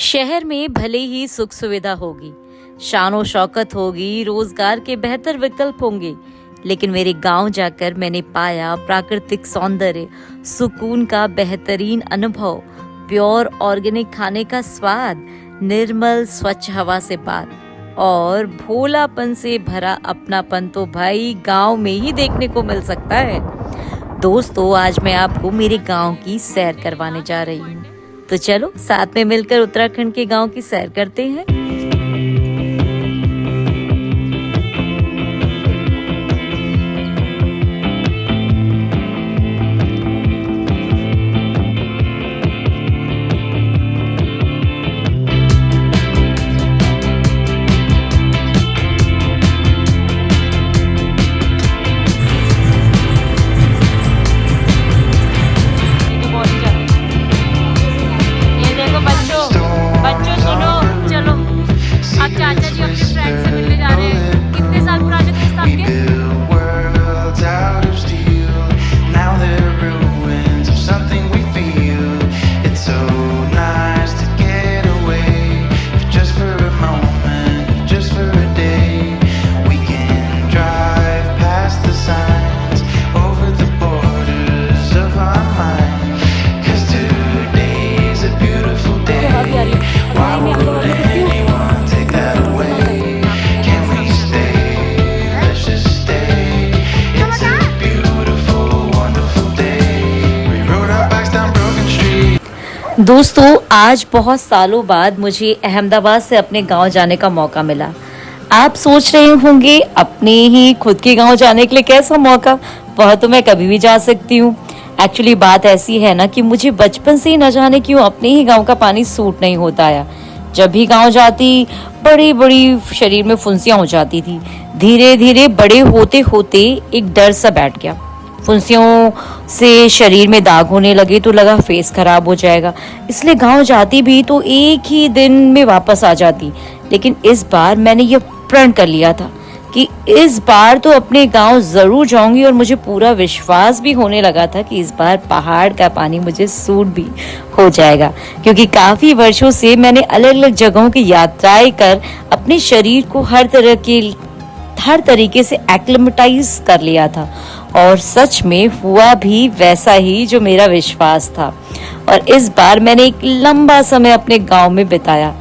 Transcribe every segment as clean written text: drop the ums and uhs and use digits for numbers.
शहर में भले ही सुख सुविधा होगी, शानो शौकत होगी, रोजगार के बेहतर विकल्प होंगे, लेकिन मेरे गांव जाकर मैंने पाया प्राकृतिक सौंदर्य, सुकून का बेहतरीन अनुभव, प्योर ऑर्गेनिक खाने का स्वाद, निर्मल स्वच्छ हवा से बात और भोलापन से भरा अपनापन तो भाई गांव में ही देखने को मिल सकता है। दोस्तों, आज मैं आपको मेरे गांव की सैर करवाने जा रही हूँ, तो चलो साथ में मिलकर उत्तराखंड के गांव की सैर करते हैं। दोस्तों, आज बहुत सालों बाद मुझे अहमदाबाद से अपने गांव जाने का मौका मिला। आप सोच रहे होंगे अपने ही खुद के गांव जाने के लिए कैसा मौका, वह तो मैं कभी भी जा सकती हूँ। एक्चुअली बात ऐसी है ना कि मुझे बचपन से ही न जाने क्यों अपने ही गांव का पानी सूट नहीं होता आया। जब भी गांव जाती बड़ी बड़ी शरीर में फुंसियां हो जाती थी। धीरे धीरे बड़े होते होते एक डर सा बैठ गया। फुंसियों से शरीर में दाग होने लगे तो लगा फेस खराब हो जाएगा, इसलिए गांव जाती भी तो एक ही दिन में वापस आ जाती। लेकिन इस बार मैंने ये प्रण कर लिया था कि इस बार तो अपने गांव जरूर जाऊंगी, और मुझे पूरा विश्वास भी होने लगा था कि इस बार पहाड़ का पानी मुझे सूट भी हो जाएगा, क्योंकि काफी वर्षों से मैंने अलग अलग जगहों की यात्राएं कर अपने शरीर को हर तरीके से एक्लिमेटाइज कर लिया था, और सच में हुआ भी वैसा ही जो मेरा विश्वास था। और इस बार मैंने एक लंबा समय अपने गांव में बिताया।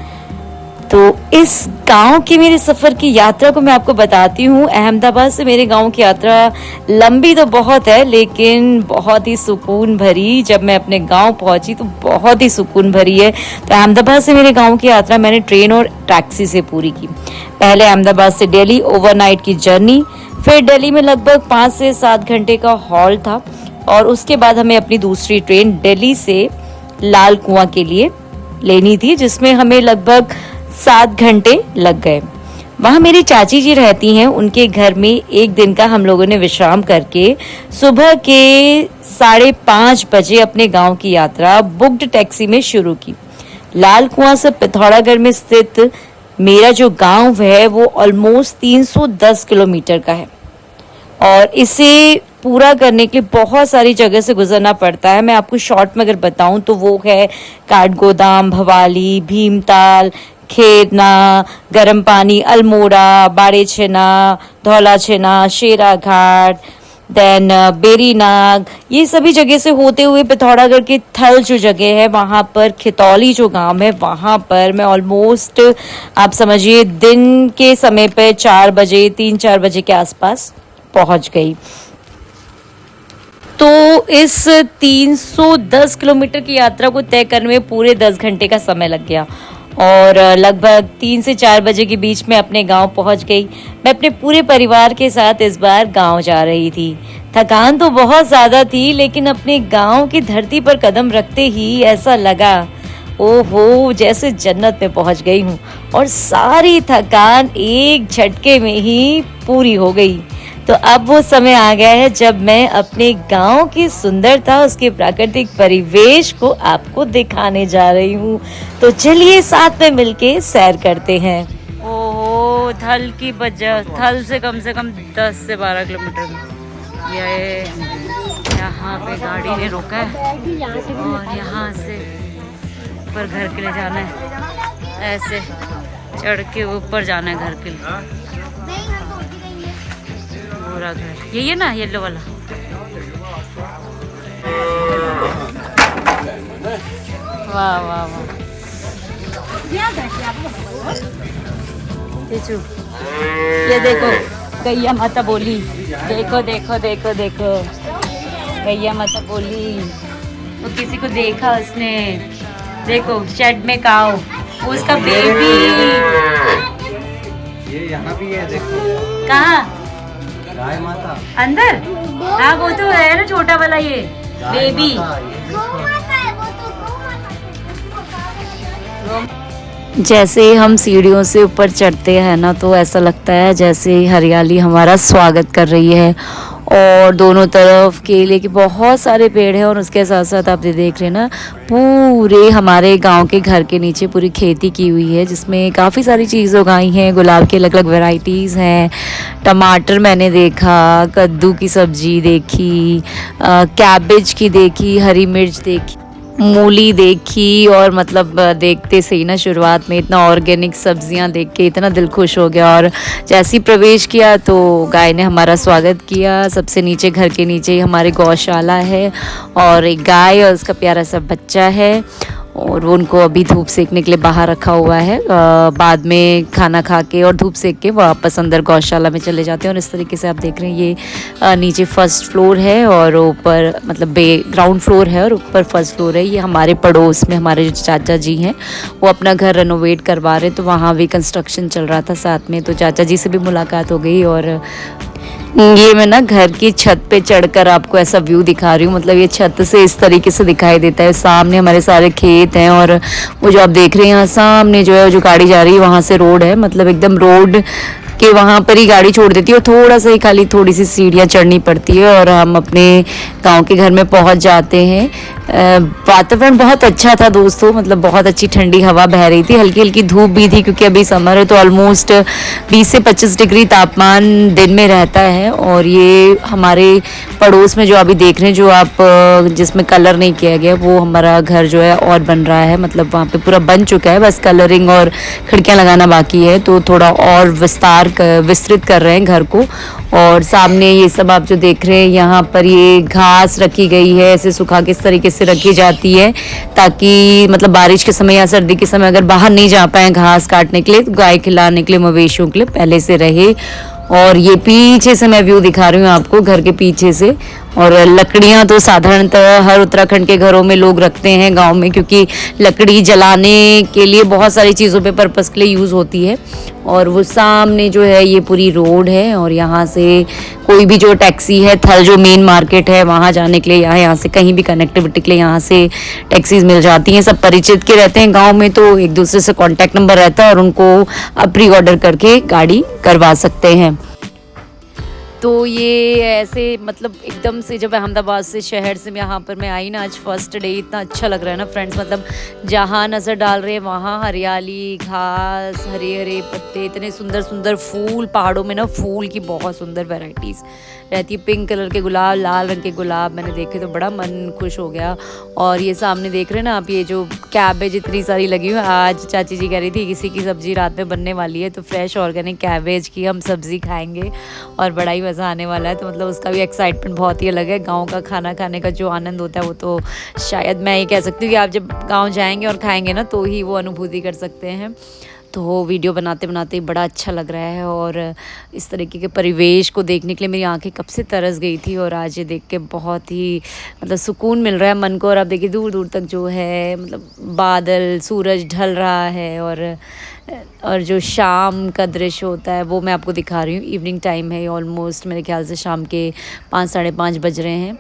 तो इस गांव के मेरे सफर की यात्रा को मैं आपको बताती हूँ। अहमदाबाद से मेरे गांव की यात्रा लंबी तो बहुत है, लेकिन बहुत ही सुकून भरी। जब मैं अपने गांव पहुंची तो बहुत ही सुकून भरी है। तो अहमदाबाद से मेरे गांव की यात्रा मैंने ट्रेन और टैक्सी से पूरी की। पहले अहमदाबाद से दिल्ली ओवरनाइट की जर्नी, फिर दिल्ली में लगभग 5 से 7 घंटे का हॉल्ट था, और उसके बाद हमें अपनी दूसरी ट्रेन दिल्ली से लाल कुआं के लिए लेनी थी, जिसमें हमें लगभग 7 घंटे लग गए। वहाँ मेरी चाची जी रहती हैं, उनके घर में एक दिन का हम लोगों ने विश्राम करके सुबह के 5:30 बजे अपने गांव की यात्रा बुक्ड टैक्सी में शुरू की। लाल कुआं से पिथौरागढ़ में स्थित मेरा जो गांव है वो ऑलमोस्ट 310 किलोमीटर का है, और इसे पूरा करने के लिए बहुत सारी जगह से गुजरना पड़ता है। मैं आपको शॉर्ट में अगर बताऊं तो वो है काठगोदाम, भवाली, भीमताल, खेरना, गर्म पानी, अल्मोड़ा, बाड़ेछेना, धौलाछेना, शेरा घाट, देन बेरीनाग, ये सभी जगह से होते हुए पिथौरागढ़ के थल जो जगह है वहाँ पर खितौली जो गांव है वहाँ पर मैं ऑलमोस्ट आप समझिए दिन के समय पे 3-4 बजे के आसपास पहुँच गई। तो इस 310 किलोमीटर की यात्रा को तय करने में पूरे 10 घंटे का समय लग गया, और लगभग 3 से 4 बजे के बीच में अपने गांव पहुंच गई। मैं अपने पूरे परिवार के साथ इस बार गांव जा रही थी। थकान तो बहुत ज़्यादा थी, लेकिन अपने गांव की धरती पर कदम रखते ही ऐसा लगा ओहो जैसे जन्नत में पहुंच गई हूँ, और सारी थकान एक झटके में ही पूरी हो गई। तो अब वो समय आ गया है जब मैं अपने गांव की सुंदरता, उसके प्राकृतिक परिवेश को आपको दिखाने जा रही हूँ। तो चलिए साथ में मिलके सैर करते हैं। ओहो, थल की वजह, थल से कम 10 से 12 किलोमीटर। ये यहाँ पे गाड़ी ने रोका है, और यहाँ से ऊपर घर के लिए जाना है। ऐसे चढ़ के ऊपर जाना है घर के लिए। पूरा घर यही है ना, येलो वाला। वाह वाह वाह। ये देखो गैया माता बोली, देखो देखो देखो देखो गैया माता बोली। वो किसी को देखा उसने, देखो शेड में काऊ, उसका बेबी। ये यहाँ भी है, देखो। कहाँ? गाय माता अंदर। हाँ वो तो है ना छोटा वाला, ये बेबी। जैसे हम सीढ़ियों से ऊपर चढ़ते हैं ना, तो ऐसा लगता है जैसे हरियाली हमारा स्वागत कर रही है। और दोनों तरफ केले के बहुत सारे पेड़ हैं, और उसके साथ साथ आप देख रहे हैं ना, पूरे हमारे गांव के घर के नीचे पूरी खेती की हुई है, जिसमें काफ़ी सारी चीज़ उगाई हैं। गुलाब की अलग अलग वैरायटीज़ हैं, टमाटर मैंने देखा, कद्दू की सब्जी देखी, कैबेज की देखी, हरी मिर्च देखी, मूली देखी। और मतलब देखते से ही ना शुरुआत में इतना ऑर्गेनिक सब्जियां देख के इतना दिल खुश हो गया। और जैसे ही प्रवेश किया तो गाय ने हमारा स्वागत किया। सबसे नीचे, घर के नीचे ही हमारी गौशाला है, और एक गाय और उसका प्यारा सा बच्चा है, और वो उनको अभी धूप सेकने के लिए बाहर रखा हुआ है। बाद में खाना खा के और धूप सेक के वापस अंदर गौशाला में चले जाते हैं। और इस तरीके से आप देख रहे हैं, ये नीचे फर्स्ट फ्लोर है और ऊपर मतलब ग्राउंड फ्लोर है और ऊपर फर्स्ट फ्लोर है। ये हमारे पड़ोस में हमारे जो चाचा जी हैं, वो अपना घर रेनोवेट करवा रहे, तो वहाँ भी कंस्ट्रक्शन चल रहा था साथ में, तो चाचा जी से भी मुलाकात हो गई। और ये मैं ना घर की छत पे चढ़कर आपको ऐसा व्यू दिखा रही हूँ। मतलब ये छत से इस तरीके से दिखाई देता है। सामने हमारे सारे खेत हैं, और वो जो आप देख रहे हैं यहाँ सामने जो है, जो गाड़ी जा रही है वहाँ से रोड है, मतलब एकदम रोड के वहाँ पर ही गाड़ी छोड़ देती है, और थोड़ा सा ही खाली थोड़ी सी सीढ़ियाँ चढ़नी पड़ती है, और हम अपने गांव के घर में पहुँच जाते हैं। वातावरण बहुत अच्छा था दोस्तों, मतलब बहुत अच्छी ठंडी हवा बह रही थी, हल्की हल्की धूप भी थी, क्योंकि अभी समर है, तो ऑलमोस्ट 20 से 25 डिग्री तापमान दिन में रहता है। और ये हमारे पड़ोस में जो अभी देख रहे हैं, जो आप जिसमें कलर नहीं किया गया, वो हमारा घर जो है और बन रहा है, मतलब वहाँ पे पूरा बन चुका है, बस कलरिंग और खिड़कियाँ लगाना बाकी है, तो थोड़ा और विस्तृत कर रहे हैं घर को। और सामने ये सब आप जो देख रहे हैं, यहाँ पर ये घास रखी गई है, ऐसे सुखा के इस तरीके से रखी जाती है, ताकि मतलब बारिश के समय या सर्दी के समय अगर बाहर नहीं जा पाए घास काटने के लिए, तो गाय खिलाने के लिए, मवेशियों के लिए पहले से रहे। और ये पीछे से मैं व्यू दिखा रही हूँ आपको, घर के पीछे से। और लकड़ियाँ तो साधारणतः हर उत्तराखंड के घरों में लोग रखते हैं गांव में, क्योंकि लकड़ी जलाने के लिए बहुत सारी चीज़ों पे पर्पस के लिए यूज़ होती है। और वो सामने जो है ये पूरी रोड है, और यहाँ से कोई भी जो टैक्सी है, थल जो मेन मार्केट है वहाँ जाने के लिए, यहाँ से कहीं भी कनेक्टिविटी के लिए यहाँ से टैक्सीज मिल जाती हैं। सब परिचित के रहते हैं गाँव में, तो एक दूसरे से कॉन्टैक्ट नंबर रहता है, और उनको आप प्री ऑर्डर करके गाड़ी करवा सकते हैं। तो ये ऐसे मतलब एकदम से जब अहमदाबाद से शहर से यहाँ पर मैं आई ना, आज फर्स्ट डे, इतना अच्छा लग रहा है ना फ्रेंड्स। मतलब जहाँ नज़र डाल रहे हैं वहाँ हरियाली, घास, हरे हरे पत्ते, इतने सुंदर सुंदर फूल, पहाड़ों में ना फूल की बहुत सुंदर वैरायटीज़ रहती है। पिंक कलर के गुलाब, लाल रंग के गुलाब मैंने देखे तो बड़ा मन खुश हो गया। और ये सामने देख रहे हैं ना आप, ये जो कैबेज इतनी सारी लगी हुई है। आज चाची जी कह रही थी किसी की सब्ज़ी रात में बनने वाली है, तो फ्रेश ऑर्गेनिक कैबेज की हम सब्ज़ी खाएंगे, और बड़ा ही मज़ा आने वाला है। तो मतलब उसका भी एक्साइटमेंट बहुत ही अलग है। गांव का खाना खाने का जो आनंद होता है, वो तो शायद मैं ये कह सकती हूँ कि आप जब गांव जाएंगे और खाएंगे ना, तो ही वो अनुभूति कर सकते हैं। तो वीडियो बनाते बनाते बड़ा अच्छा लग रहा है, और इस तरीके के परिवेश को देखने के लिए मेरी आंखें कब से तरस गई थी, और आज ये देख के बहुत ही मतलब सुकून मिल रहा है मन को। और अब देखिए दूर दूर तक जो है मतलब बादल, सूरज ढल रहा है, और जो शाम का दृश्य होता है वो मैं आपको दिखा रही हूँ। इवनिंग टाइम है, ऑलमोस्ट मेरे ख्याल से शाम के 5 साढ़े 5 बज रहे हैं।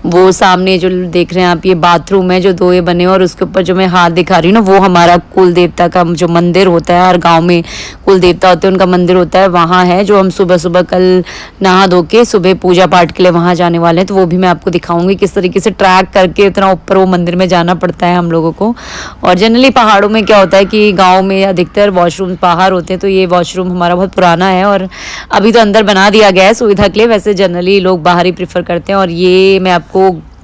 वो सामने जो देख रहे हैं आप, ये बाथरूम है जो 2 ये बने, और उसके ऊपर जो मैं हाथ दिखा रही हूँ ना, वो हमारा कुल देवता का जो मंदिर होता है, हर गांव में कुल देवता होते हैं, उनका मंदिर होता है, वहाँ है, जो हम सुबह सुबह कल नहा धो के सुबह पूजा पाठ के लिए वहाँ जाने वाले हैं। तो वो भी मैं आपको दिखाऊंगी किस तरीके से ट्रैक करके इतना ऊपर वो मंदिर में जाना पड़ता है हम लोगों को। और जनरली पहाड़ों में क्या होता है कि गाँव में अधिकतर वॉशरूम बाहर होते हैं, तो ये वॉशरूम हमारा बहुत पुराना है, और अभी तो अंदर बना दिया गया है सुविधा के लिए, वैसे जनरली लोग बाहर ही प्रेफर करते हैं। और ये मैं आपको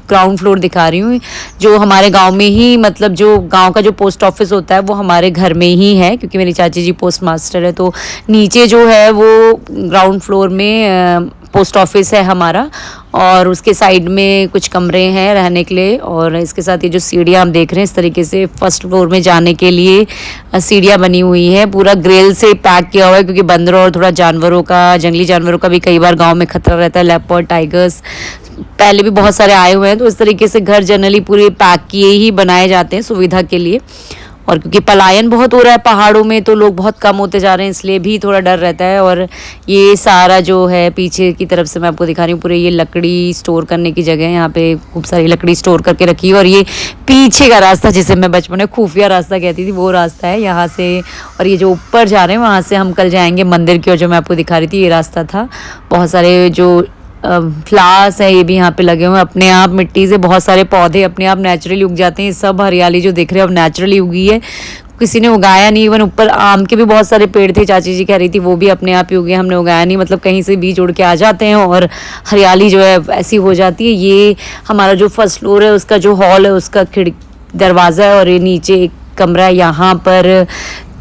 ग्राउंड फ्लोर दिखा रही हूँ, जो हमारे गांव में ही, मतलब जो गांव का जो पोस्ट ऑफिस होता है वो हमारे घर में ही है, क्योंकि मेरी चाची जी पोस्ट मास्टर है। तो नीचे जो है वो ग्राउंड फ्लोर में पोस्ट ऑफिस है हमारा, और उसके साइड में कुछ कमरे हैं रहने के लिए। और इसके साथ ये जो सीढ़ियाँ हम देख रहे हैं, इस तरीके से फर्स्ट फ्लोर में जाने के लिए सीढ़ियाँ बनी हुई है, पूरा ग्रिल से पैक किया हुआ है, क्योंकि बंदरों और थोड़ा जानवरों का, जंगली जानवरों का भी कई बार गांव में खतरा रहता है। लेपर्ड, टाइगर्स पहले भी बहुत सारे आए हुए हैं, तो इस तरीके से घर जनरली पूरे पैक किए ही बनाए जाते हैं सुविधा के लिए। और क्योंकि पलायन बहुत हो रहा है पहाड़ों में, तो लोग बहुत कम होते जा रहे हैं, इसलिए भी थोड़ा डर रहता है। और ये सारा जो है पीछे की तरफ से मैं आपको दिखा रही हूँ, पूरे ये लकड़ी स्टोर करने की जगह है, यहाँ पे खूब सारी लकड़ी स्टोर करके रखी है। और ये पीछे का रास्ता, जिसे मैं बचपन में खुफिया रास्ता कहती थी, वो रास्ता है यहाँ से। और ये जो ऊपर जा रहे हैं वहाँ से हम कल जाएंगे मंदिर की ओर, जो मैं आपको दिखा रही थी, ये रास्ता था। बहुत सारे जो फ्लावर्स है ये भी यहाँ पे लगे हुए हैं, अपने आप मिट्टी से बहुत सारे पौधे अपने आप नेचुरली उग जाते हैं। सब हरियाली जो देख रहे हो अब नेचुरली उगी है, किसी ने उगाया नहीं। इवन ऊपर आम के भी बहुत सारे पेड़ थे, चाची जी कह रही थी, वो भी अपने आप ही उगे, हमने उगाया नहीं। मतलब कहीं से बीज उड़ के आ जाते हैं और हरियाली जो है ऐसी हो जाती है। ये हमारा जो फर्स्ट फ्लोर है उसका जो हॉल है, उसका दरवाज़ा है, और ये नीचे एक कमरा है, यहाँ पर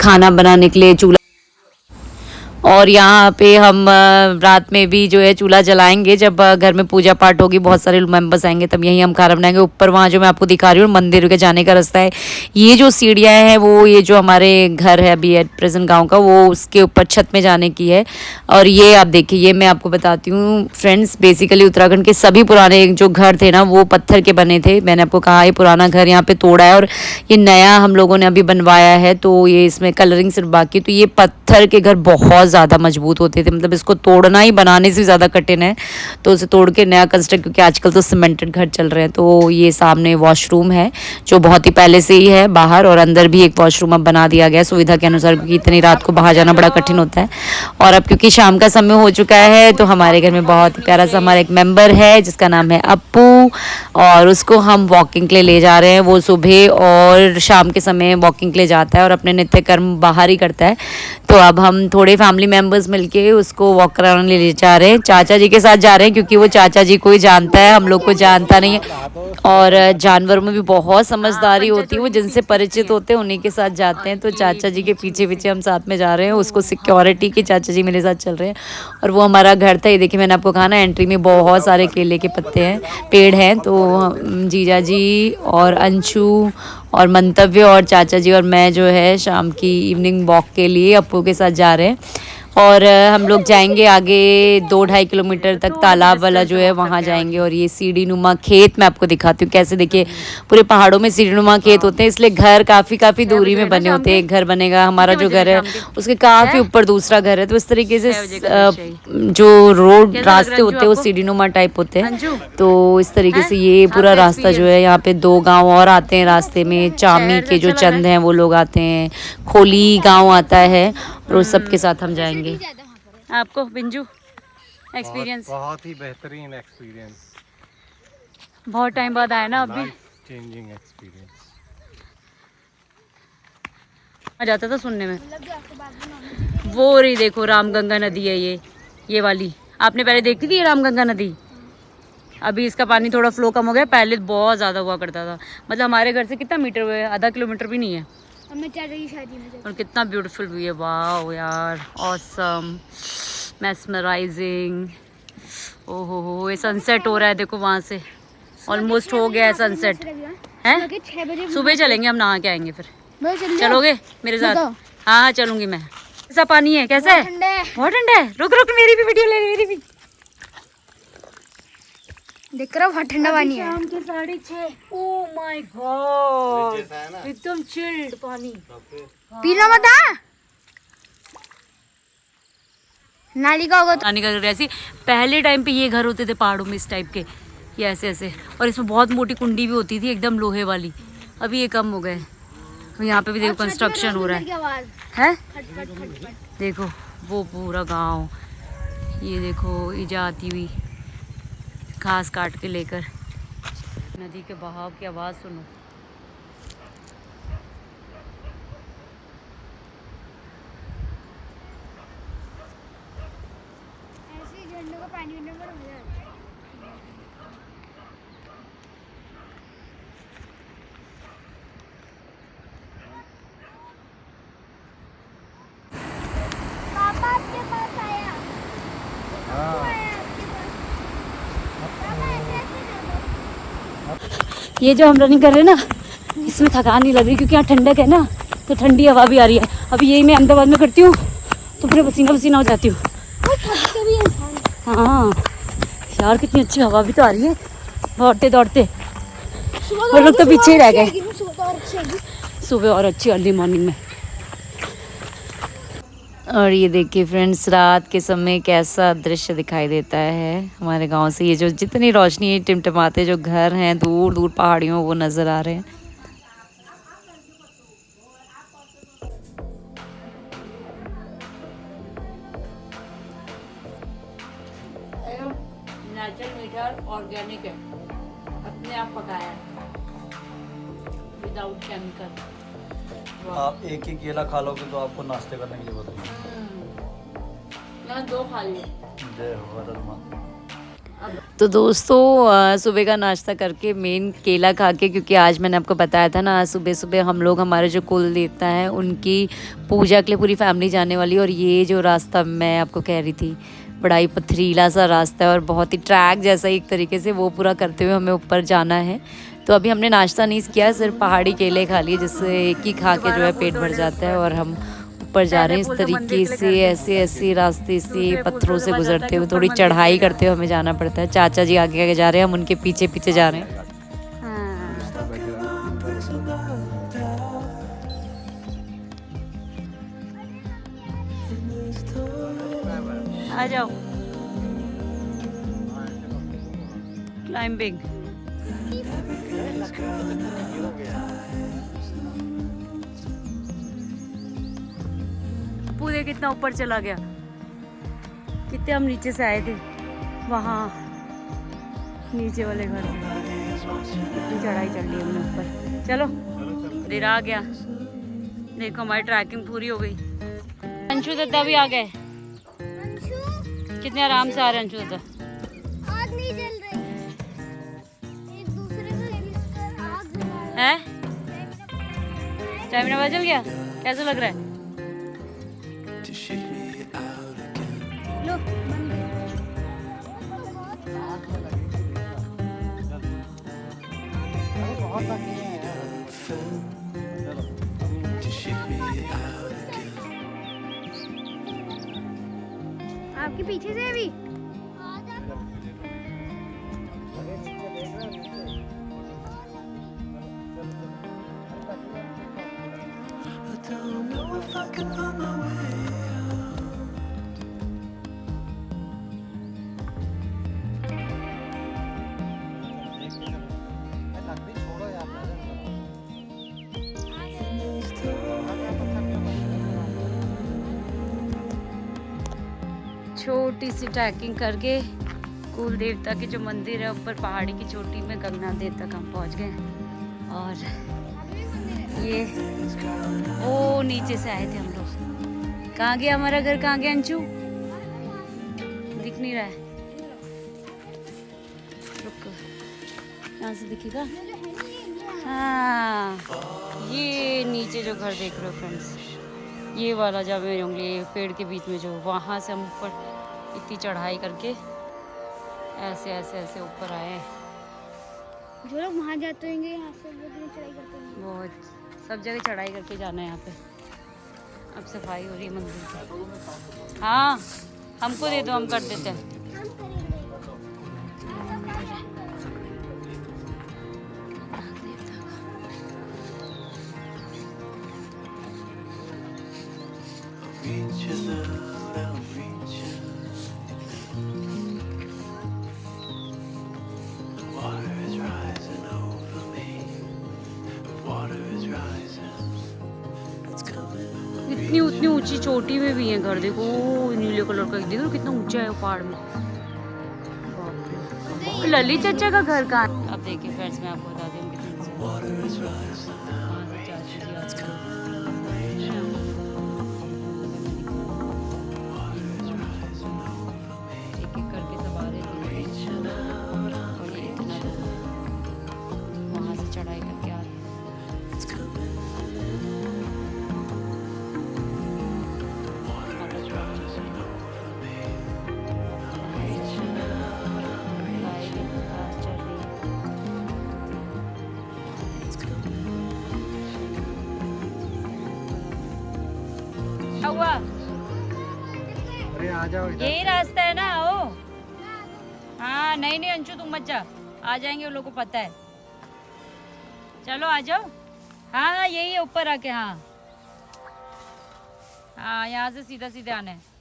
खाना बनाने के लिए चूल्हा, और यहाँ पे हम रात में भी जो है चूल्हा जलाएंगे। जब घर में पूजा पाठ होगी, बहुत सारे मेंबर्स आएंगे, तब यहीं हम खाना बनाएंगे। ऊपर वहाँ जो मैं आपको दिखा रही हूँ मंदिर के जाने का रास्ता है, ये जो सीढ़ियाँ हैं वो ये जो हमारे घर है अभी एट प्रेजेंट गांव का, वो उसके ऊपर छत में जाने की है। और ये आप देखिए, ये मैं आपको बताती हूँ फ्रेंड्स, बेसिकली उत्तराखंड के सभी पुराने जो घर थे ना वो पत्थर के बने थे। मैंने आपको कहा ये पुराना घर यहाँ पे तोड़ा है, और ये नया हम लोगों ने अभी बनवाया है, तो ये इसमें कलरिंग सिर्फ बाकी। तो ये पत्थर के घर बहुत ज़्यादा मजबूत होते थे, मतलब इसको तोड़ना ही बनाने से ज़्यादा कठिन है, तो उसे तोड़ के नया कंस्ट्रक्ट, क्योंकि आजकल तो सीमेंटेड घर चल रहे हैं। तो ये सामने वॉशरूम है जो बहुत ही पहले से ही है बाहर, और अंदर भी एक वॉशरूम अब बना दिया गया सुविधा के अनुसार, क्योंकि इतनी रात को बाहर जाना बड़ा कठिन होता है। और अब क्योंकि शाम का समय हो चुका है, तो हमारे घर में बहुत ही प्यारा सा हमारा एक मेंबर है जिसका नाम है अप्पू, और उसको हम वॉकिंग के लिए ले जा रहे हैं। वो सुबह और शाम के समय वॉकिंग के लिए जाता है और अपने नित्य कर्म बाहर ही करता है। तो अब हम थोड़े फैमिली मेंबर्स मिलके उसको वॉक कराने ले जा रहे हैं। चाचा जी के साथ जा रहे हैं, क्योंकि वो चाचा जी को ही जानता है, हम लोग को जानता नहीं है। और जानवरों में भी बहुत समझदारी होती है, वो जिनसे परिचित होते हैं उन्हीं के साथ जाते हैं। तो चाचा जी के पीछे पीछे हम साथ में जा रहे हैं, उसको सिक्योरिटी की चाचा जी मेरे साथ चल रहे हैं। और वो हमारा घर था, ये देखिए मैंने आपको कहा ना, एंट्री में बहुत सारे केले के पत्ते हैं, पेड़ हैं। तो जीजा जी और अंशु और मंतव्य और चाचा जी और मैं जो है शाम की इवनिंग वॉक के लिए अप्पू के साथ जा रहे हैं। और हम लोग जाएंगे आगे 2-2.5 किलोमीटर तक, तालाब वाला जो है वहाँ जाएंगे। और ये सीढ़ी नुमा खेत मैं आपको दिखाती हूँ कैसे, देखिए पूरे पहाड़ों में सीढ़ी नुमा खेत होते हैं, इसलिए घर काफ़ी दूरी में बने होते हैं। एक घर बनेगा, हमारा जो घर है उसके काफ़ी ऊपर दूसरा घर है। तो इस तरीके से जो रोड रास्ते होते हैं वो सीढ़ी नुमा टाइप होते हैं। तो इस तरीके से ये पूरा रास्ता जो है, यहाँ पे 2 गाँव और आते हैं रास्ते में, चामी के जो चंद हैं वो लोग आते हैं, खोली गाँव आता है, और उस सब के साथ हम जाएंगे। आपको बिंजू एक्सपीरियंस? बहुत ही बेहतरीन एक्सपीरियंस, बहुत टाइम बाद आया ना अभी, चेंजिंग एक्सपीरियंस। आ जाता था सुनने में। वो रही देखो रामगंगा नदी है, ये वाली आपने पहले देखी थी ये रामगंगा नदी? अभी इसका पानी थोड़ा फ्लो कम हो गया, पहले बहुत ज़्यादा हुआ करता था। मतलब हमारे घर से कितना मीटर हुआ है? आधा किलोमीटर भी नहीं है। और कितना ब्यूटीफुल व्यू है, वाह यार, ऑसम, मेस्मराइजिंग। ओहो हो, ये सनसेट हो रहा है देखो वहाँ से, ऑलमोस्ट हो गया है सनसेट। हैं सुबह चलेंगे हम, नहा के आएंगे फिर। चलोगे मेरे साथ? हाँ चलूंगी मैं। कैसा पानी है? कैसा है? बहुत ठंडा है। रुक रुक, मेरी भी वीडियो ले, मेरी भी देख रहा बहुत ठंडा पानी है। शाम के 6:30। ओह माय गॉड, एकदम चिल्ड पानी। पीना मत आ, नाली का होगा। नानी का घर ऐसी, पहले टाइम पे ये घर होते थे पहाड़ों में इस टाइप के, ये ऐसे ऐसे, और इसमें बहुत मोटी कुंडी भी होती थी एकदम लोहे वाली। अभी ये कम हो गए। यहाँ पे भी देखो कंस्ट्रक्शन हो रहा है। देखो वो पूरा गांव, ये देखो ये जाती हुई घास काट के लेकर। नदी के बहाव की आवाज़ सुनो। ऐसे झंडों का पानी पीने में बड़ा मजा आता है। ये जो हम रनिंग कर रहे हैं ना, इसमें थकान नहीं लग रही क्योंकि यहाँ ठंडक है ना, तो ठंडी हवा भी आ रही है। अभी यही मैं अहमदाबाद में करती हूँ तो पूरे पसीना पसीना हो जाती हूँ। हाँ यार, कितनी अच्छी हवा भी तो आ रही है दौड़ते दौड़ते। वो लोग तो पीछे ही रह गए। सुबह और अच्छी अर्ली मॉर्निंग में। और ये देखिए फ्रेंड्स, रात के समय कैसा दृश्य दिखाई देता है हमारे गांव से। ये जो जितनी रोशनी टिमटिमाते जो घर हैं दूर दूर पहाड़ियों, वो नज़र आ रहे हैं। नेचुरल मीटर ऑर्गेनिक है, अपने आप पकाया है, विदाउट केमिकल। आप एक ही केला खा लोगे तो आपको नाश्ते करने की जरूरत नहीं। मैं 2 खा लिए। जय हो हनुमान। तो दोस्तों, सुबह का नाश्ता करके मेन केला खा के, क्योंकि आज मैंने आपको बताया था ना, सुबह सुबह हम लोग हमारे जो कुल देवता हैं उनकी पूजा के लिए पूरी फैमिली जाने वाली। और ये जो रास्ता मैं आपको कह रही थी, बड़ा ही पथरीला सा रास्ता है और बहुत ही ट्रैक जैसा एक तरीके से, वो पूरा करते हुए हमें ऊपर जाना है। तो अभी हमने नाश्ता नहीं किया, सिर्फ पहाड़ी केले खा लिए, जिससे एक ही खा के जो है पेट भर जाता है। और हम ऊपर जा रहे हैं इस तरीके से, ऐसे ऐसे रास्ते से पत्थरों से गुजरते हुए, थोड़ी चढ़ाई करते हुए हमें जाना पड़ता है। चाचा जी आगे आगे जा रहे हैं, हम उनके पीछे पीछे जा रहे हैं। आ जाओ, क्लाइंबिंग। पूरे कितना ऊपर चला गया, कितने हम नीचे से आए थे, वहाँ नीचे वाले घर में कितनी चढ़ाई चढ़ ली हमने ऊपर। चलो देर आ गया, देखो हमारी ट्रैकिंग पूरी हो गई। अंशु दत्ता भी आ गए, कितने आराम से आ रहे हैं अंशु दत्ता। आग नहीं जल रही, एक दूसरे को घिसकर आग जला रहे हैं? स्टैमिना बढ़ गया, कैसा लग रहा है? लो बन गई। आपके पीछे से भी छोटी सी ट्रैकिंग करके कुल देवता के जो मंदिर है ऊपर पहाड़ी की चोटी में, गंगनाथ देव तक हम पहुंच गए। और ये वो नीचे से आए थे हम लोग। कहाँ गया हमारा घर, कहाँ गया अंशु? दिख नहीं रहा है, रुको, यहाँ से दिखेगा। हाँ, ये नीचे जो घर देख रहे हो फ्रेंड्स, ये वाला जब मेरी उंगली पेड़ के बीच में, जो वहाँ से हम ऊपर इतनी चढ़ाई करके ऐसे ऐसे ऐसे ऊपर आए। जो लोग वहाँ जाते होंगे, यहाँ से लोग चढ़ाई करते होंगे। बहुत सब जगह चढ़ाई करके जाना है यहाँ पे। अब सफाई हो रही है मंदिर की। हाँ, हमको दे दो, हम कर देते हैं। इतनी उतनी ऊंची चोटी में भी है घर, देखो नीले कलर का, देखो कितना ऊंचा है वो पहाड़ में। बाप रे, ललित चाचा का घर कहाँ है? अब देखिए फ्रेंड्स, मैं आपको बता दूं कितनी चढ़ाई करके आ रहे हैं। क्या हुआ? अरे आ जाओ इधर। यही रास्ता है ना, आओ। हाँ नहीं नहीं अंशु तुम मत जा, आ जाएंगे उन लोगों को पता है। चलो आ जाओ। हाँ हाँ यही है ऊपर आके। हाँ हाँ यहाँ से सीधा सीधे आना है।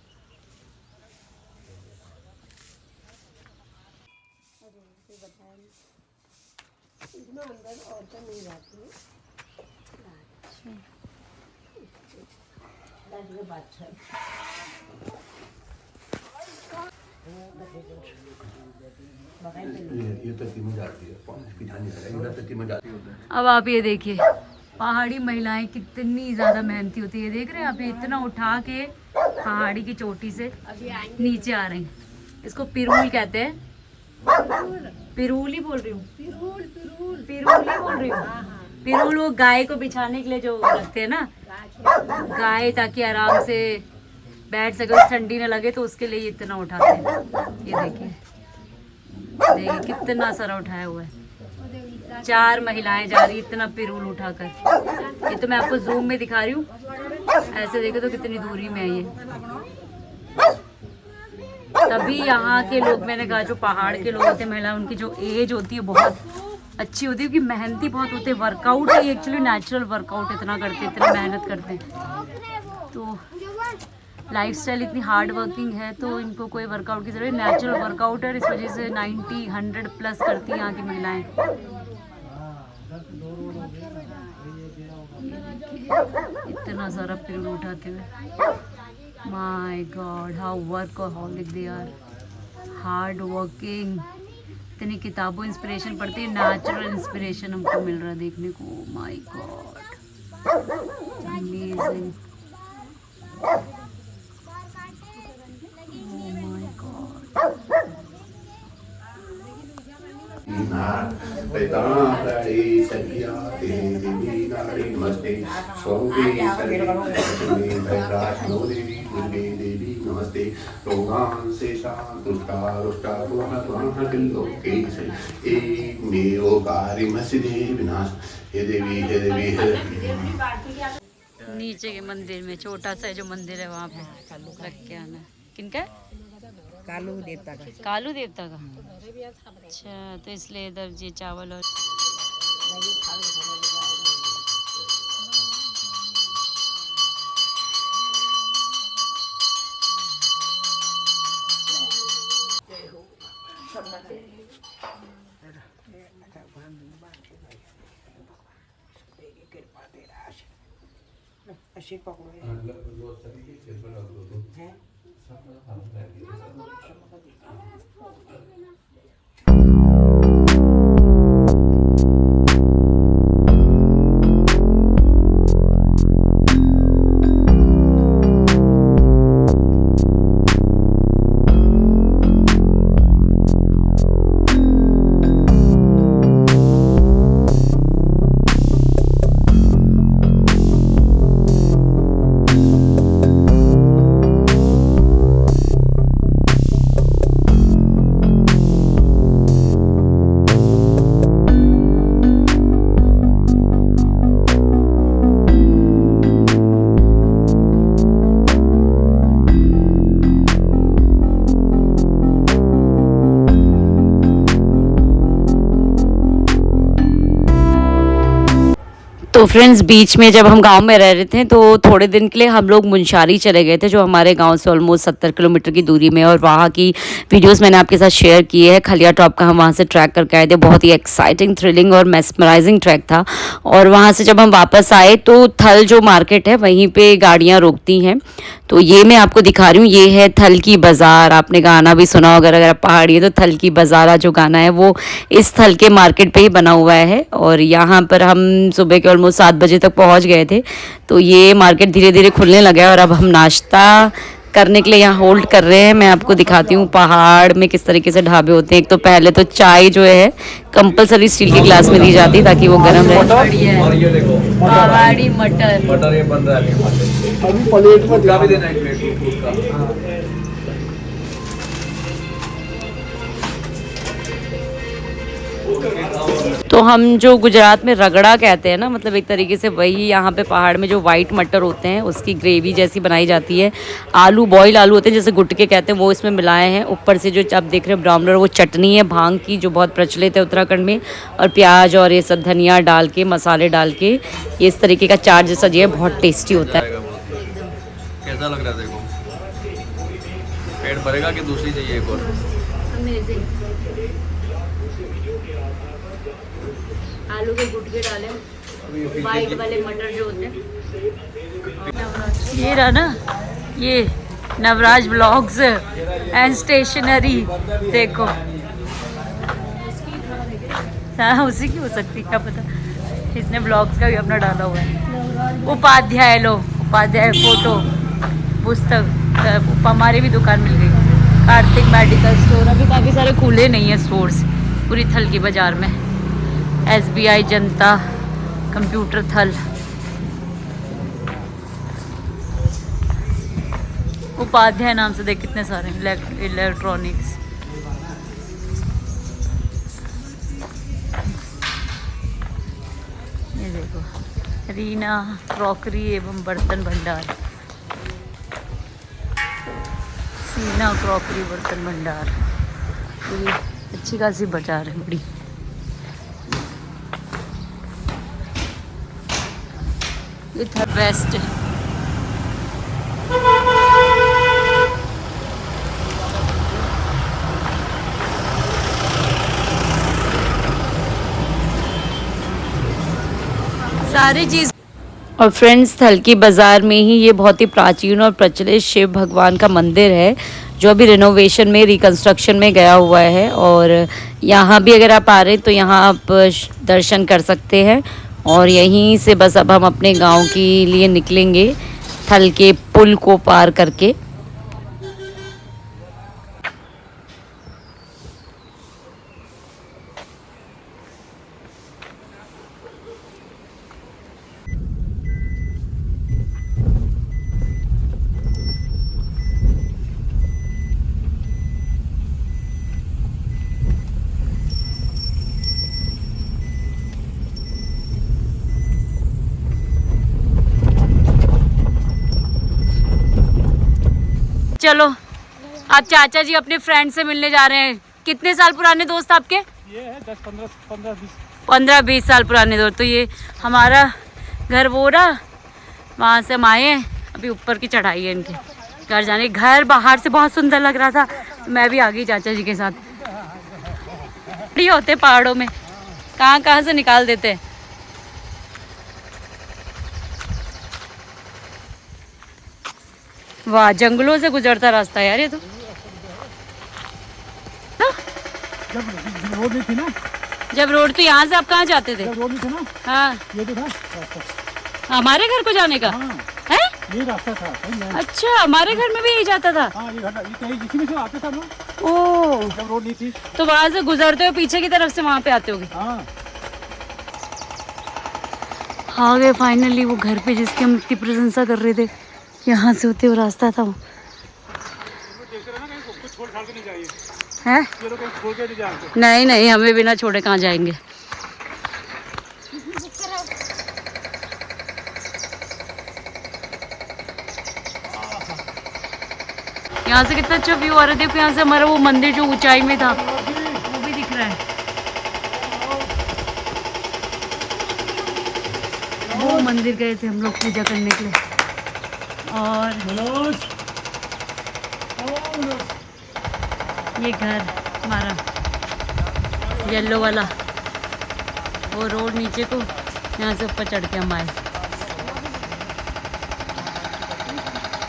ये तो तीनों जाती है, पिछानी इधर तो तीनों जाती होता है। अब आप ये देखिए पहाड़ी महिलाएं कितनी ज्यादा मेहनती होती है। देख रहे हैं आप, ये इतना उठा के पहाड़ी की चोटी से नीचे आ रहे हैं। इसको पिरूल कहते हैं। पिरूल ही बोल रही हूँ, पिरूल ही बोल रही हूँ। पिरूल वो गाय को बिछाने के लिए जो रखते हैं ना, गाय ताकि आराम से बैठ सके, ठंडी न लगे, तो उसके लिए इतना उठाते हैं। ये देखिए देखिए कितना सारा उठाया हुआ है। 4 महिलाएं जा रही इतना पिरूल उठाकर। ये तो मैं आपको जूम में दिखा रही हूँ, ऐसे देखो तो कितनी दूरी में है ये। तभी यहाँ के लोग, मैंने कहा जो पहाड़ के लोग होते हैं महिला, उनकी जो एज होती है बहुत अच्छी होती है, क्योंकि मेहनती बहुत होते हैं। वर्कआउट है एक्चुअली, नेचुरल वर्कआउट इतना करते हैं, इतना मेहनत करते हैं। तो लाइफस्टाइल इतनी हार्ड वर्किंग है, तो इनको कोई वर्कआउट की जरूरत, नेचुरल वर्कआउट है। इस वजह से 90-100 प्लस करती हैं यहाँ की महिलाएं। इतना सारा पिरूल उठाते हुए, my god how workaholic they are, hard working. इतनी किताबों इंस्पिरेशन पढ़ती है, नेचुरल इंस्पिरेशन हमको मिल रहा है देखने को। माय गॉड अमेजिंग, नमस्ते नमस्ते रोगान से एक मेओकारी मस्जिदे विनाश हे देवी हे देवी हे देवी। नीचे के मंदिर में छोटा सा जो मंदिर है वहाँ पे रख के आना। किनका? कालू देवता का। कालू देवता का, अच्छा। तो इसलिए इधर ये चावल और तो फ्रेंड्स बीच में जब हम गांव में रह रहे थे तो थोड़े दिन के लिए हम लोग मुंशारी चले गए थे, जो हमारे गांव से ऑलमोस्ट 70 किलोमीटर की दूरी में। और वहाँ की वीडियोस मैंने आपके साथ शेयर की है। खलिया टॉप का हम वहाँ से ट्रैक करके आए थे। बहुत ही एक्साइटिंग, थ्रिलिंग और मेस्मराइजिंग ट्रैक था। और वहाँ से जब हम वापस आए तो थल जो मार्केट है वहीं पर गाड़ियाँ रोकती हैं। तो ये मैं आपको दिखा रही हूँ, ये है थल की बाज़ार। आपने गाना भी सुना होगा, अगर आप पहाड़ी है तो थल की बाज़ारा जो गाना है वो इस थल के मार्केट पे ही बना हुआ है। और यहाँ पर हम सुबह के ऑलमोस्ट 7 बजे तक पहुँच गए थे। तो ये मार्केट धीरे धीरे खुलने लगा है और अब हम नाश्ता करने के लिए यहाँ होल्ड कर रहे हैं। मैं आपको दिखाती हूँ पहाड़ में किस तरीके से ढाबे होते हैं। एक तो पहले तो चाय जो है कंपलसरी स्टील के ग्लास में दी जाती है ताकि वो गर्म रहे। और ये देखो पहाड़ी मटर, मटर ये बन रहा है। अभी प्लेट में भी देना है, प्लेट का। तो तो हम जो गुजरात में रगड़ा कहते हैं ना, मतलब एक तरीके से वही यहाँ पे पहाड़ में जो वाइट मटर होते हैं उसकी ग्रेवी जैसी बनाई जाती है। आलू, बॉयल आलू होते हैं जैसे गुटके कहते हैं, वो इसमें मिलाए हैं। ऊपर से जो आप देख रहे हैं ब्राउन, वो चटनी है भांग की जो बहुत प्रचलित है उत्तराखंड में, और प्याज और ये सब धनिया डाल के, मसाले डाल के ये इस तरीके का चाट जैसा जो है बहुत टेस्टी होता है। कैसा लग रहा है देखो? पेट भरेगा कि दूसरी चाहिए एक और? आलू के गुटके डाले, वाइट वाले मटर जो होते हैं। ये रहा ना, ये नवराज ब्लॉग्स एंड स्टेशनरी, देखो। हाँ उसी की हो सकती है, क्या पता, इसने ब्लॉग्स का भी अपना डाला हुआ है। उपाध्याय लो, उपाध्याय फोटो पुस्तक, हमारी भी दुकान मिल गई। कार्तिक मेडिकल स्टोर, अभी काफ़ी सारे खुले नहीं है स्टोर्स पूरी थल की बाज़ार में। SBI जनता कंप्यूटर थल, उपाध्याय नाम से देख कितने सारे इलेक्ट्रॉनिक्स। ये देखो रीना क्रॉकरी एवं बर्तन भंडार, सीना क्रॉकरी बर्तन भंडार। ये अच्छी खासी बाजार है बड़ी। ये था बेस्ट। सारी चीज। और फ्रेंड्स, थल की बाज़ार में ही ये बहुत ही प्राचीन और प्रचलित शिव भगवान का मंदिर है जो अभी रिनोवेशन में, रिकंस्ट्रक्शन में गया हुआ है। और यहाँ भी अगर आप आ रहे हैं तो यहाँ आप दर्शन कर सकते हैं। और यहीं से बस अब हम अपने गांव के लिए निकलेंगे, थल के पुल को पार करके। चलो, आप चाचा जी अपने फ्रेंड से मिलने जा रहे हैं। कितने साल पुराने दोस्त आपके? ये है 15-20 साल पुराने दोस्त। तो ये हमारा घर वो रहा, वहाँ से हम आए हैं, अभी ऊपर की चढ़ाई है इनके घर जाने। घर बाहर से बहुत सुंदर लग रहा था, मैं भी आ गई चाचा जी के साथ। होते पहाड़ों में कहाँ कहाँ से निकाल देते हैं। वाह, जंगलों से गुजरता रास्ता है यार ये तो। जब रोड नहीं थी ना, जब रोड, तो यहाँ से आप कहाँ जाते थे? जब रोड नहीं थी ना, हाँ, ये तो था रास्ता। हमारे घर को जाने का हाँ, है? ये रास्ता था। सही है। अच्छा, हमारे घर में भी यही जाता था। हाँ, ये कहीं इसी में से आते था ना, ओ, जब रोड नहीं थी। तो वहाँ से गुजरते हो पीछे की तरफ से वहाँ पे आते होगे। हाँ, आ गए फाइनली वो घर पे जिसकी हम इतनी प्रशंसा कर रहे थे। यहाँ से होते हुए रास्ता था वो। छोड़ छाड़ के नहीं जाइए, है? ये लोग कहीं छोड़ के नहीं जाते। नहीं नहीं, हमें बिना छोड़े कहाँ जाएंगे। यहाँ से कितना अच्छा व्यू आ रहा है। देखो यहाँ से हमारा वो मंदिर जो ऊंचाई में था वो भी दिख रहा है। वो मंदिर गए थे हम लोग पूजा करने के लिए। और ये घर हमारा येलो वाला, वो रोड नीचे को, यहाँ से ऊपर चढ़ के हम आए।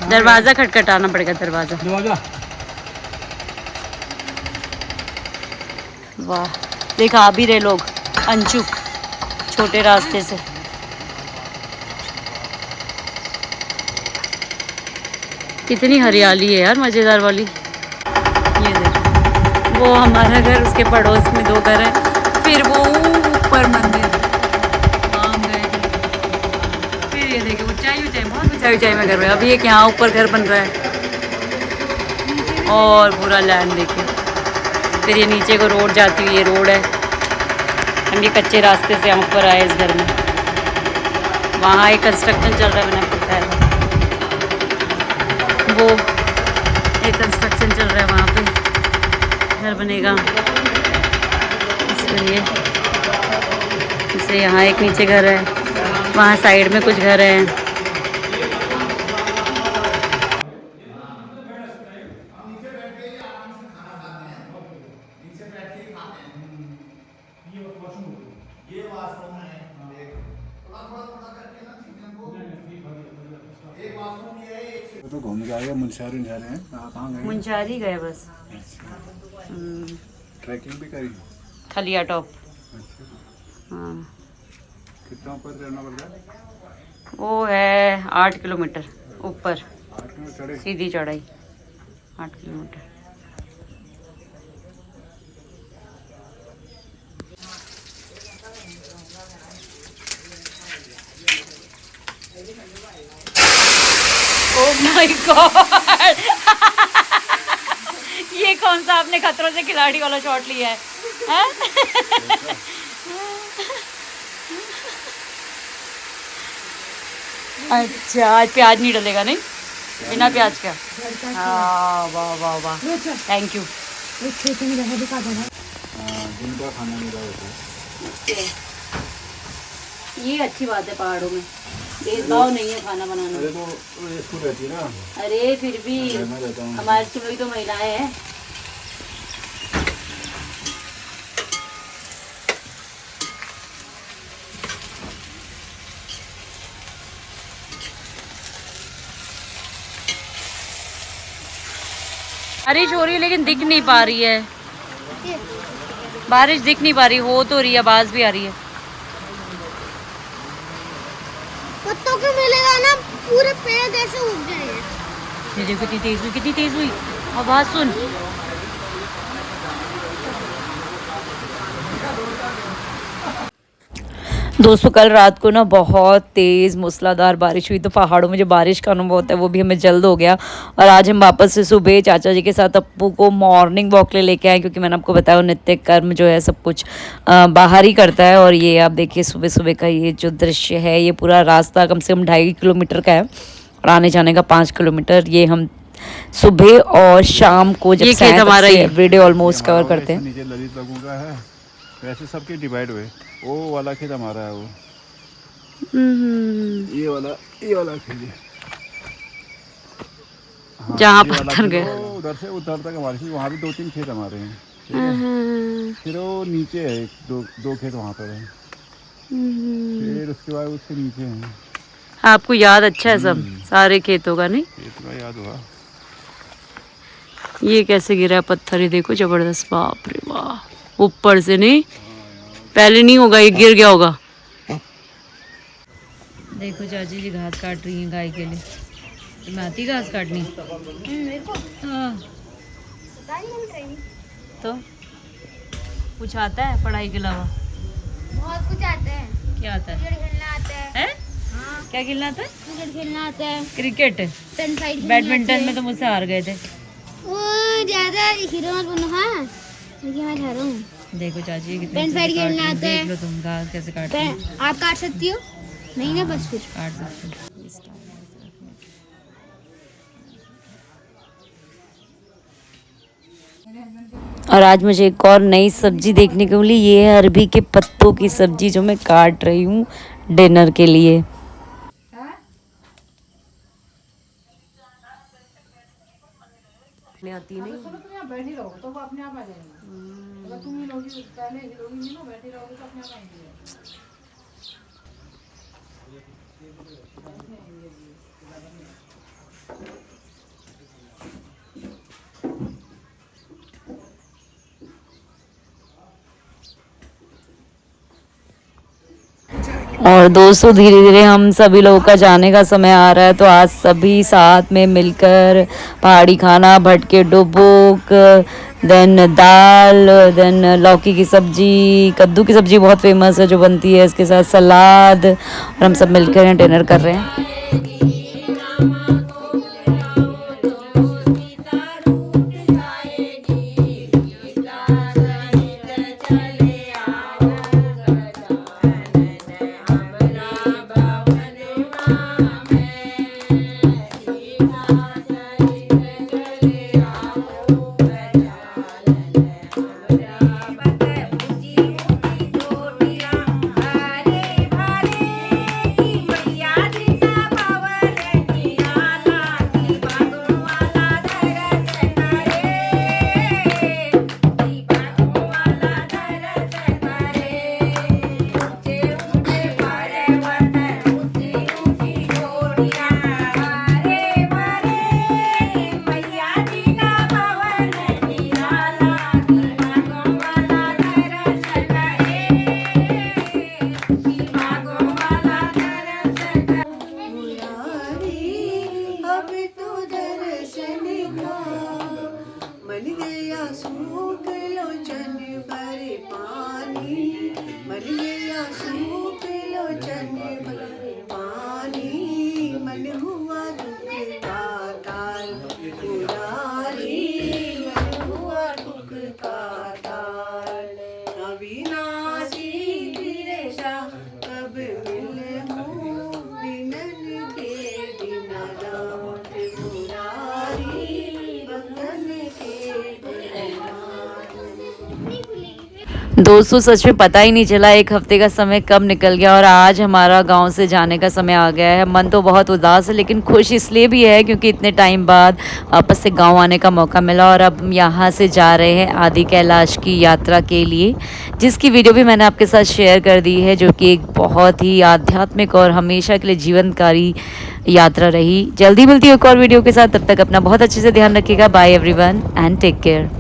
दरवाजा खटखटाना पड़ेगा, दरवाजा। वाह, देखा आ भी रहे लोग अनचुक छोटे रास्ते से। कितनी हरियाली है यार, मजेदार वाली। ये देखो, वो हमारा घर, उसके पड़ोस में 2 घर हैं, फिर वो ऊपर मंदिर, वहाँ गए थे। फिर ये देखो ऊंचाई बहुत ऊंचाई में घर है। अभी एक यहाँ ऊपर घर बन रहा है और पूरा लैंड देखिए। फिर ये नीचे को रोड जाती हुई, ये रोड है। हम ये कच्चे रास्ते से हम ऊपर आए इस घर में। वहाँ एक कंस्ट्रक्शन चल रहा है, मैंने आपको बताया था। वो एक कंस्ट्रक्शन चल रहा है, वहाँ पे घर बनेगा इसके लिए। जैसे यहाँ एक नीचे घर है, वहाँ साइड में कुछ घर हैं। तो घूम के आए मुंशियारी जा रहे हैं। कहाँ गए? मुंशारी गए बस। ट्रैकिंग भी करी? थलिया टॉप। अच्छा, हाँ, कितना ऊपर चढ़ना पड़ता है? वो है 8 किलोमीटर ऊपर, 8 में चढ़े? सीधी चढ़ाई 8 किलोमीटर। ओह माय गॉड, ये कौन सा आपने खतरों से खिलाड़ी वाला शॉट लिया है? हैं? अच्छा, आज प्याज नहीं डलेगा नहीं, बिना प्याज का। हाँ, वाह वाह वाह, थैंक यू। जिनका खाना मिला होता है। ये अच्छी बात है, पहाड़ों में भेदभाव नहीं है खाना बनाना। अरे तो स्कूल रहती है ना, अरे फिर भी मैं रहता हूँ। हमारे स्कूल में भी तो महिलाएं हैं। बारिश हो रही है लेकिन दिख नहीं पा रही है, बारिश दिख नहीं पा रही, हो तो रही है, आवाज भी आ रही है। पत्तों के मिलेगा ना, पूरे पेड़ ऐसे उग जाएंगे। ये देखो कितनी तेज हुई, कितनी तेज हुई, आवाज सुन। दोस्तों कल रात को ना बहुत तेज़ मूसलाधार बारिश हुई, तो पहाड़ों में जो बारिश का अनुभव होता है वो भी हमें जल्द हो गया। और आज हम वापस से सुबह चाचा जी के साथ अप्पू को मॉर्निंग वॉक लेके आए, क्योंकि मैंने आपको बताया नित्य कर्म जो है सब कुछ बाहर ही करता है। और ये आप देखिए सुबह सुबह का ये जो दृश्य है, ये पूरा रास्ता कम से कम 2.5 किलोमीटर का है और आने जाने का 5 किलोमीटर। ये हम सुबह और शाम को जब एवरीडे ऑलमोस्ट कवर करते हैं। नीचे ललित लोगों का है, वैसे सबके डिवाइड हुए। वो वाला खेत हमारा है, वो ये वाला खेत है। हाँ, जहाँ ये वाला पत्थर खेत गए। वो उधर से उधर तक हमारे खेत, वहाँ भी 2-3 खेत हमारे हैं, ठीक है? फिर वो नीचे है, दो खेत वहाँ पर है, फिर उसके बाद उसके नीचे हैं। आपको याद अच्छा है सब सारे खेतों का, नहीं? खेत का याद हुआ। ये कैसे गिरा है पत्थर, ये देखो जबरदस्त, बाप रे वाह, ऊपर से। नहीं पहले नहीं होगा, ये गिर गया होगा। देखो चाची जी घास काट रही हैं गाय के लिए। तुम्हें आती घास काटनी? हाँ। तो कुछ आता है पढ़ाई के अलावा? बहुत कुछ आता है। क्या आता है? क्रिकेट खेलना आता है। हैं? हाँ, क्या खेलना आता है? क्रिकेट खेलना आता है। क्रिकेट? पेन साइड बैडमिंटन में तो मुझसे हार गए थे। वो ज्यादा हीरो मत बनो। हाँ, देखिए मैं हारा हूँ। देखो चाची ये कितने पेन साइड अच्छे से खेलना काट आता रही है। हैं। देख लो तुम घास कैसे काट रही हैं। आप काट सकती हो? नहीं ना, बस फिर काट सकते हो। और आज मुझे एक और नई सब्जी देखने को मिली, ये है अरबी के पत्तों की सब्जी जो मैं काट रही हूँ डिनर के लिए। आती नहीं। और दोस्तों धीरे धीरे हम सभी लोगों का जाने का समय आ रहा है, तो आज सभी साथ में मिलकर पहाड़ी खाना, भटके डुबुक, देन दाल, देन लौकी की सब्जी, कद्दू की सब्जी बहुत फेमस है जो बनती है, इसके साथ सलाद, और हम सब मिलकर यहाँ डिनर कर रहे हैं। अब तू दर्शन का मन गया सूख लोचन भरे पानी मन गया सूख लोचन भरे पानी मन हुआ दुख का काल मुरारी मन हुआ दुख का काल अविनाशी दिशा कब मिलूं बिनन के बिना लौट मुरारी बंधन के बिना दोस्तों सच में पता ही नहीं चला एक हफ्ते का समय कब निकल गया और आज हमारा गांव से जाने का समय आ गया है। मन तो बहुत उदास है लेकिन खुश इसलिए भी है क्योंकि इतने टाइम बाद वापस से गांव आने का मौका मिला और अब हम यहाँ से जा रहे हैं आदि कैलाश की यात्रा के लिए, जिसकी वीडियो भी मैंने आपके साथ शेयर कर दी है, जो कि एक बहुत ही आध्यात्मिक और हमेशा के लिए जीवनकारी यात्रा रही। जल्दी मिलती है एक और वीडियो के साथ, तब तक अपना बहुत अच्छे से ध्यान रखिएगा। Bye everyone and take care.